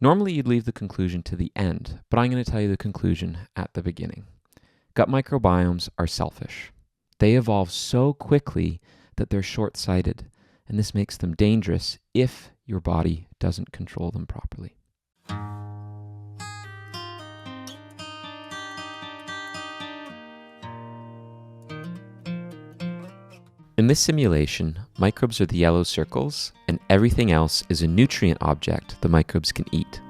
Normally you'd leave the conclusion to the end, but I'm going to tell you the conclusion at the beginning. Gut microbiomes are selfish. They evolve so quickly that they're short-sighted, and this makes them dangerous if your body doesn't control them properly. In this simulation, microbes are the yellow circles, and everything else is a nutrient object the microbes can eat.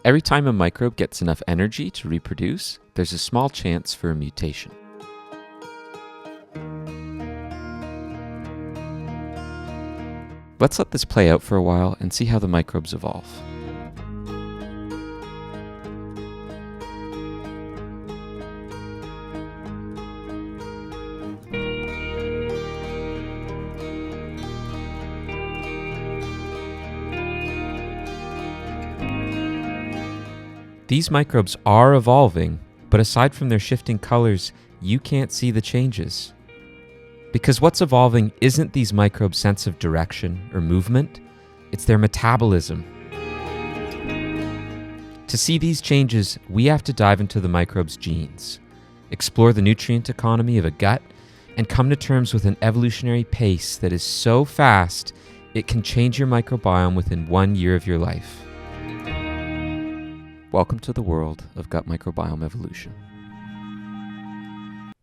Every time a microbe gets enough energy to reproduce, there's a small chance for a mutation. Let's let this play out for a while and see how the microbes evolve. These microbes are evolving, but aside from their shifting colors, you can't see the changes. Because what's evolving isn't these microbes' sense of direction or movement, it's their metabolism. To see these changes, we have to dive into the microbe's genes, explore the nutrient economy of a gut, and come to terms with an evolutionary pace that is so fast, it can change your microbiome within 1 year of your life. Welcome to the world of gut microbiome evolution.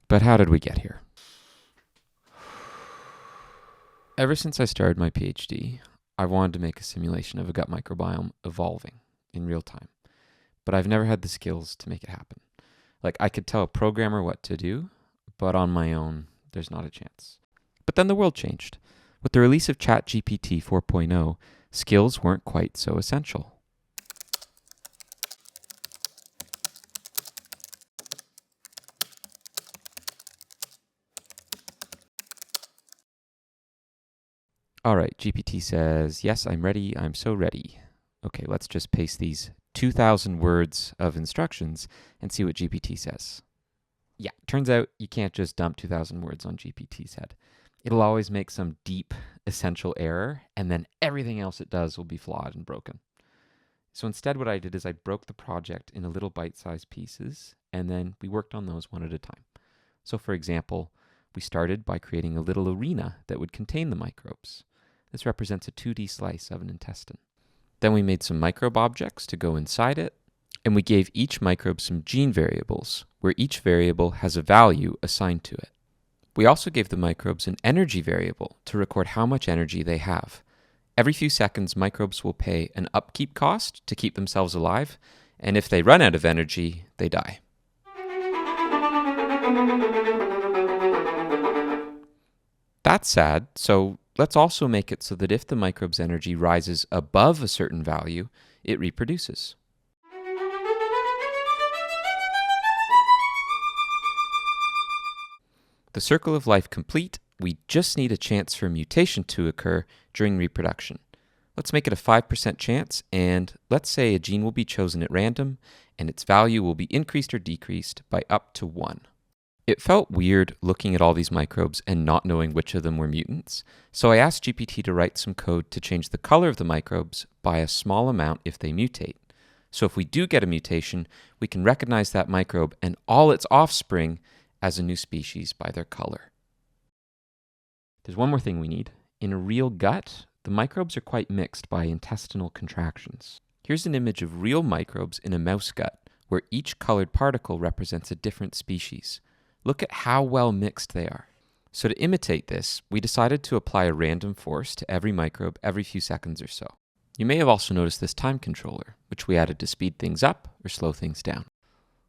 But how did we get here? Ever since I started my PhD, I wanted to make a simulation of a gut microbiome evolving in real time. But I've never had the skills to make it happen. Like, I could tell a programmer what to do, but on my own, there's not a chance. But then the world changed. With the release of ChatGPT 4.0, skills weren't quite so essential. All right, GPT says, yes, I'm ready. I'm so ready. Okay, let's just paste these 2,000 words of instructions and see what GPT says. Yeah, turns out you can't just dump 2,000 words on GPT's head. It'll always make some deep, essential error, and then everything else it does will be flawed and broken. So instead what I did is I broke the project into little bite-sized pieces, and then we worked on those one at a time. So for example, we started by creating a little arena that would contain the microbes. This represents a 2D slice of an intestine. Then we made some microbe objects to go inside it, and we gave each microbe some gene variables, where each variable has a value assigned to it. We also gave the microbes an energy variable to record how much energy they have. Every few seconds, microbes will pay an upkeep cost to keep themselves alive, and if they run out of energy, they die. That's sad, so let's also make it so that if the microbe's energy rises above a certain value, it reproduces. The circle of life complete, we just need a chance for a mutation to occur during reproduction. Let's make it a 5% chance, and let's say a gene will be chosen at random, and its value will be increased or decreased by up to 1. It felt weird looking at all these microbes and not knowing which of them were mutants, so I asked GPT to write some code to change the color of the microbes by a small amount if they mutate. So if we do get a mutation, we can recognize that microbe and all its offspring as a new species by their color. There's one more thing we need. In a real gut, the microbes are quite mixed by intestinal contractions. Here's an image of real microbes in a mouse gut, where each colored particle represents a different species. Look at how well mixed they are. So to imitate this, we decided to apply a random force to every microbe every few seconds or so. You may have also noticed this time controller, which we added to speed things up or slow things down.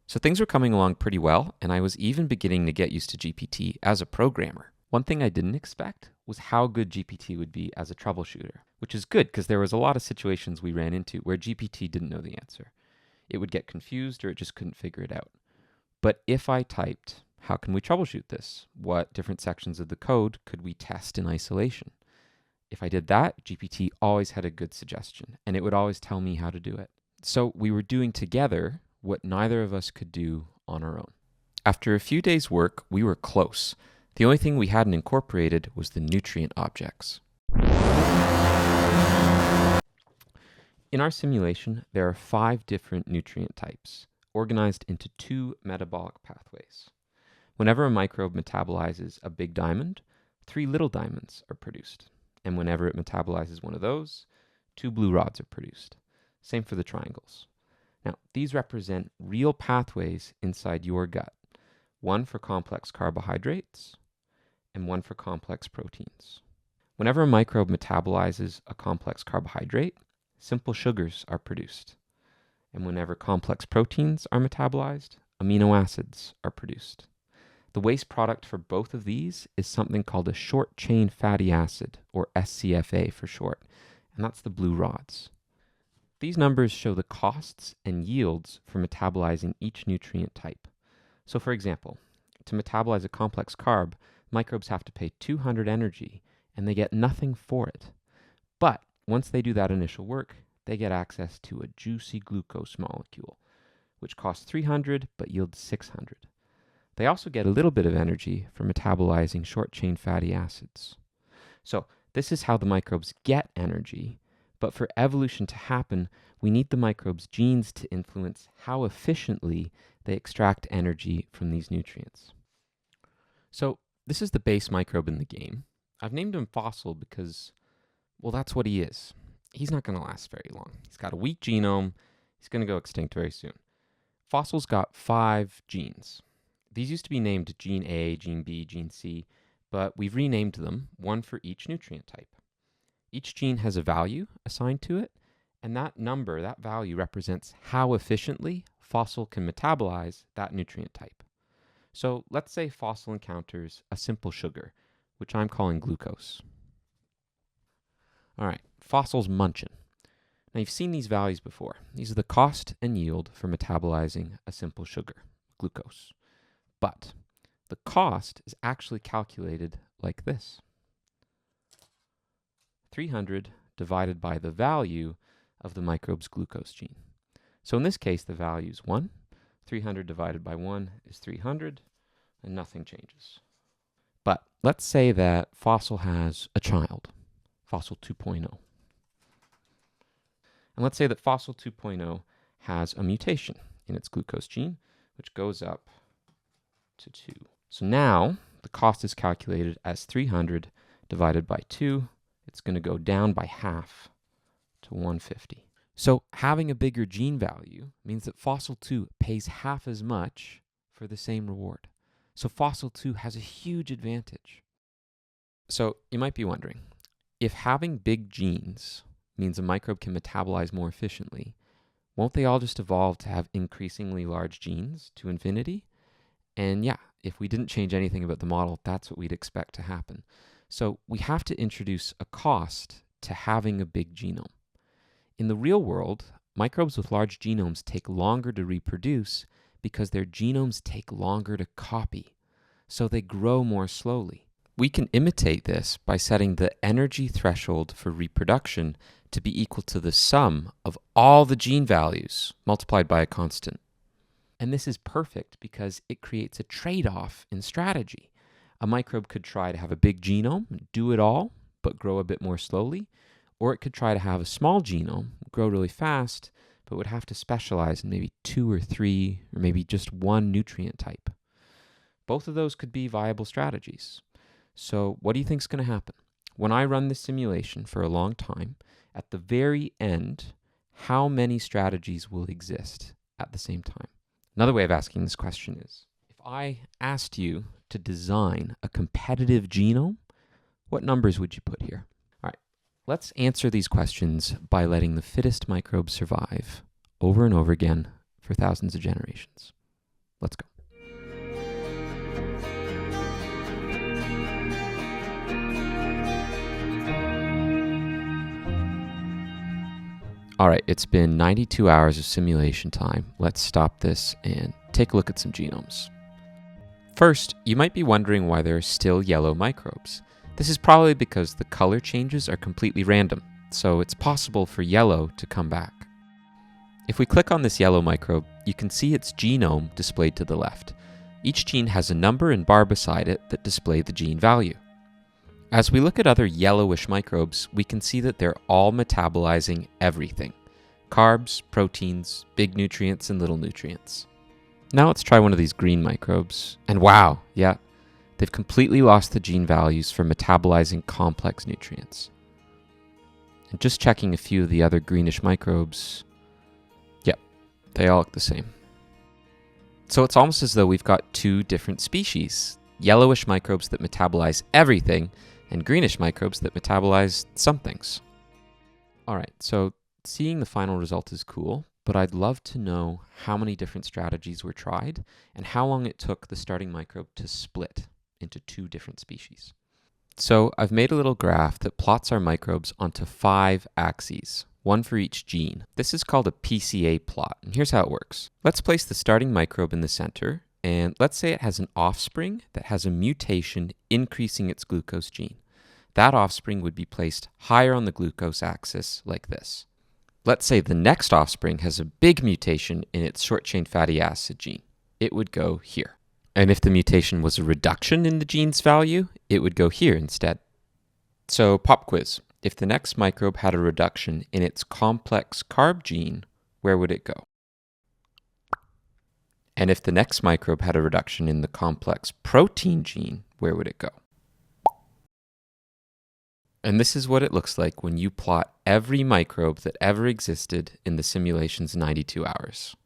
So things were coming along pretty well, and I was even beginning to get used to GPT as a programmer. One thing I didn't expect was how good GPT would be as a troubleshooter, which is good because there was a lot of situations we ran into where GPT didn't know the answer. It would get confused or it just couldn't figure it out. But if I typed, how can we troubleshoot this? What different sections of the code could we test in isolation? If I did that, GPT always had a good suggestion, and it would always tell me how to do it. So we were doing together what neither of us could do on our own. After a few days' work, we were close. The only thing we hadn't incorporated was the nutrient objects. In our simulation, there are 5 different nutrient types, organized into 2 metabolic pathways. Whenever a microbe metabolizes a big diamond, 3 little diamonds are produced. And whenever it metabolizes one of those, 2 blue rods are produced. Same for the triangles. Now, these represent real pathways inside your gut, one for complex carbohydrates and one for complex proteins. Whenever a microbe metabolizes a complex carbohydrate, simple sugars are produced. And whenever complex proteins are metabolized, amino acids are produced. The waste product for both of these is something called a short-chain fatty acid, or SCFA for short, and that's the blue rods. These numbers show the costs and yields for metabolizing each nutrient type. So for example, to metabolize a complex carb, microbes have to pay 200 energy, and they get nothing for it. But once they do that initial work, they get access to a juicy glucose molecule, which costs 300 but yields 600. They also get a little bit of energy for metabolizing short-chain fatty acids. So this is how the microbes get energy, but for evolution to happen, we need the microbes' genes to influence how efficiently they extract energy from these nutrients. So this is the base microbe in the game. I've named him Fossil because, well, that's what he is. He's not going to last very long. He's got a weak genome. He's going to go extinct very soon. Fossil's got 5 genes. These used to be named Gene A, Gene B, Gene C, but we've renamed them, one for each nutrient type. Each gene has a value assigned to it, and that number, that value, represents how efficiently Fossil can metabolize that nutrient type. So let's say Fossil encounters a simple sugar, which I'm calling glucose. All right, Fossil's munching. Now you've seen these values before. These are the cost and yield for metabolizing a simple sugar, glucose. But the cost is actually calculated like this. 300 divided by the value of the microbe's glucose gene. So in this case, the value is 1. 300 divided by 1 is 300, and nothing changes. But let's say that Fossil has a child, Fossil 2.0. And let's say that Fossil 2.0 has a mutation in its glucose gene, which goes up to 2. So now the cost is calculated as 300 divided by 2. It's going to go down by half to 150. So having a bigger gene value means that Fossil 2 pays half as much for the same reward. So Fossil 2 has a huge advantage. So you might be wondering, if having big genes means a microbe can metabolize more efficiently, won't they all just evolve to have increasingly large genes to infinity? And yeah, if we didn't change anything about the model, that's what we'd expect to happen. So we have to introduce a cost to having a big genome. In the real world, microbes with large genomes take longer to reproduce because their genomes take longer to copy, so they grow more slowly. We can imitate this by setting the energy threshold for reproduction to be equal to the sum of all the gene values multiplied by a constant. And this is perfect because it creates a trade-off in strategy. A microbe could try to have a big genome, do it all, but grow a bit more slowly, or it could try to have a small genome, grow really fast, but would have to specialize in maybe 2 or 3, or maybe just 1 nutrient type. Both of those could be viable strategies. So what do you think is going to happen? When I run this simulation for a long time, at the very end, how many strategies will exist at the same time? Another way of asking this question is, if I asked you to design a competitive genome, what numbers would you put here? All right, let's answer these questions by letting the fittest microbes survive over and over again for thousands of generations. Let's go. All right, it's been 92 hours of simulation time. Let's stop this and take a look at some genomes. First, you might be wondering why there are still yellow microbes. This is probably because the color changes are completely random, so it's possible for yellow to come back. If we click on this yellow microbe, you can see its genome displayed to the left. Each gene has a number and bar beside it that display the gene value. As we look at other yellowish microbes, we can see that they're all metabolizing everything. Carbs, proteins, big nutrients, and little nutrients. Now let's try one of these green microbes. And wow, yeah, they've completely lost the gene values for metabolizing complex nutrients. And just checking a few of the other greenish microbes, yep, they all look the same. So it's almost as though we've got two different species. Yellowish microbes that metabolize everything, and greenish microbes that metabolize some things. All right, so seeing the final result is cool, but I'd love to know how many different strategies were tried and how long it took the starting microbe to split into two different species. So I've made a little graph that plots our microbes onto 5 axes, one for each gene. This is called a PCA plot, and here's how it works. Let's place the starting microbe in the center, and let's say it has an offspring that has a mutation increasing its glucose gene. That offspring would be placed higher on the glucose axis like this. Let's say the next offspring has a big mutation in its short-chain fatty acid gene. It would go here. And if the mutation was a reduction in the gene's value, it would go here instead. So pop quiz. If the next microbe had a reduction in its complex carb gene, where would it go? And if the next microbe had a reduction in the complex protein gene, where would it go? And this is what it looks like when you plot every microbe that ever existed in the simulation's 92 hours.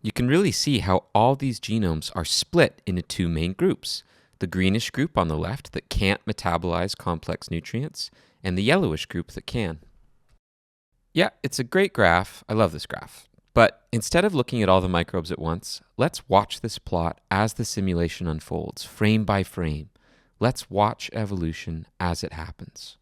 You can really see how all these genomes are split into two main groups. The greenish group on the left that can't metabolize complex nutrients, and the yellowish group that can. Yeah, it's a great graph. I love this graph. But instead of looking at all the microbes at once, let's watch this plot as the simulation unfolds, frame by frame. Let's watch evolution as it happens.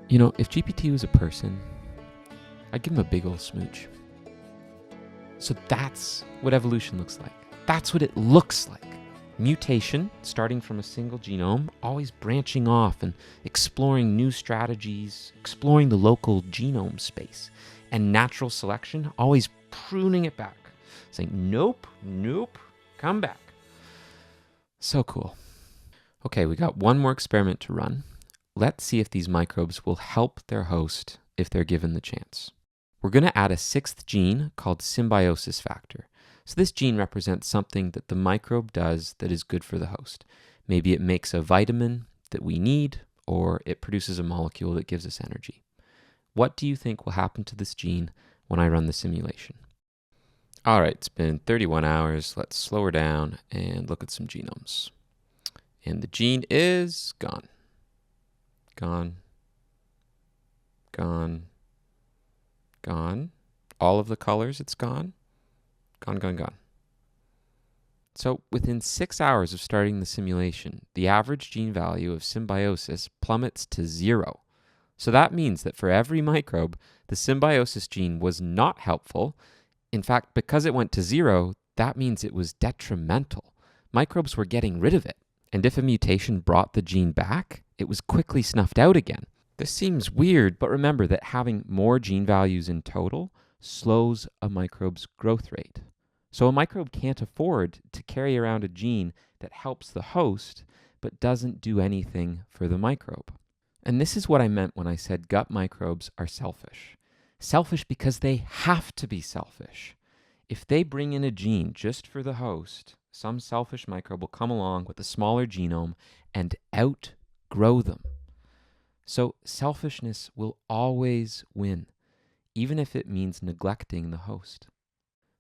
You know, if GPT was a person, I'd give him a big ol' smooch. So that's what evolution looks like. That's what it looks like. Mutation, starting from a single genome, always branching off and exploring new strategies, exploring the local genome space. And natural selection, always pruning it back, saying, nope, nope, come back. So cool. Okay, we got one more experiment to run. Let's see if these microbes will help their host if they're given the chance. We're going to add a 6th gene called Symbiosis factor. So this gene represents something that the microbe does that is good for the host. Maybe it makes a vitamin that we need, or it produces a molecule that gives us energy. What do you think will happen to this gene when I run the simulation? All right, it's been 31 hours. Let's slow her down and look at some genomes. And the gene is gone. Gone, gone, gone. All of the colors, it's gone. Gone, gone, gone. So within 6 hours of starting the simulation, the average gene value of Symbiosis plummets to 0. So that means that for every microbe, the Symbiosis gene was not helpful. In fact, because it went to 0, that means it was detrimental. Microbes were getting rid of it. And if a mutation brought the gene back, it was quickly snuffed out again. This seems weird, but remember that having more gene values in total slows a microbe's growth rate. So a microbe can't afford to carry around a gene that helps the host but doesn't do anything for the microbe. And this is what I meant when I said gut microbes are selfish. Selfish because they have to be selfish. If they bring in a gene just for the host, some selfish microbe will come along with a smaller genome and outgrow them. So selfishness will always win, even if it means neglecting the host.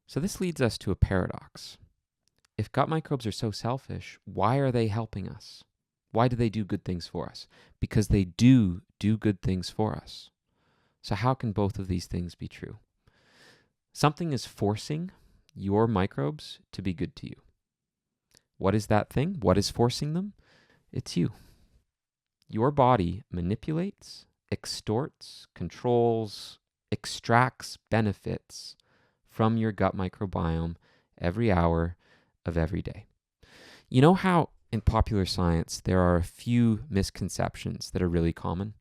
So this leads us to a paradox. If gut microbes are so selfish, why are they helping us? Why do they do good things for us? Because they do good things for us. So how can both of these things be true? Something is forcing your microbes to be good to you. What is that thing? What is forcing them? It's you. Your body manipulates, extorts, controls, extracts benefits from your gut microbiome every hour of every day. You know how in popular science there are a few misconceptions that are really common?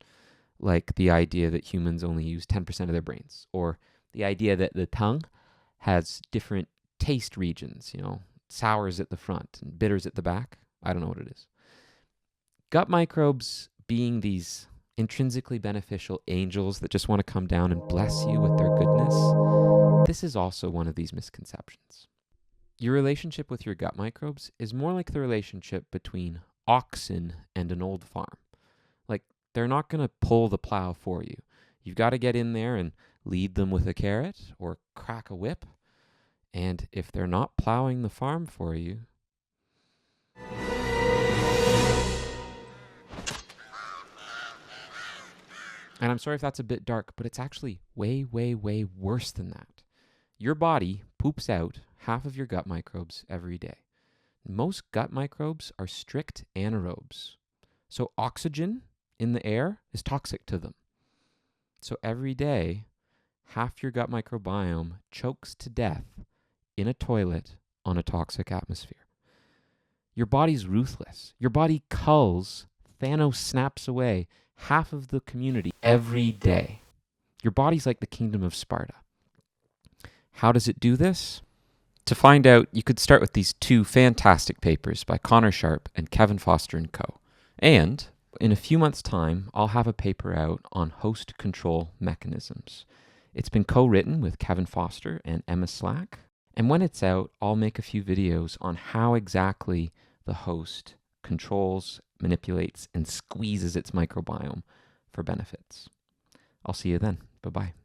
Like the idea that humans only use 10% of their brains, or the idea that the tongue has different taste regions, sours at the front and bitters at the back. I don't know what it is. Gut microbes being these intrinsically beneficial angels that just want to come down and bless you with their goodness, this is also one of these misconceptions. Your relationship with your gut microbes is more like the relationship between oxen and an old farm. Like, they're not going to pull the plow for you. You've got to get in there and lead them with a carrot or crack a whip. And if they're not plowing the farm for you, and I'm sorry if that's a bit dark, but it's actually way, way, way worse than that. Your body poops out half of your gut microbes every day. Most gut microbes are strict anaerobes. So oxygen in the air is toxic to them. So every day, half your gut microbiome chokes to death in a toilet on a toxic atmosphere. Your body's ruthless. Your body culls, Thanos snaps away half of the community every day. Your body's like the kingdom of Sparta. How does it do this? To find out, you could start with these two fantastic papers by Connor Sharp and Kevin Foster & Co. And in a few months' time, I'll have a paper out on host control mechanisms. It's been co-written with Kevin Foster and Emma Slack. And when it's out, I'll make a few videos on how exactly the host controls, manipulates, and squeezes its microbiome for benefits. I'll see you then. Bye-bye.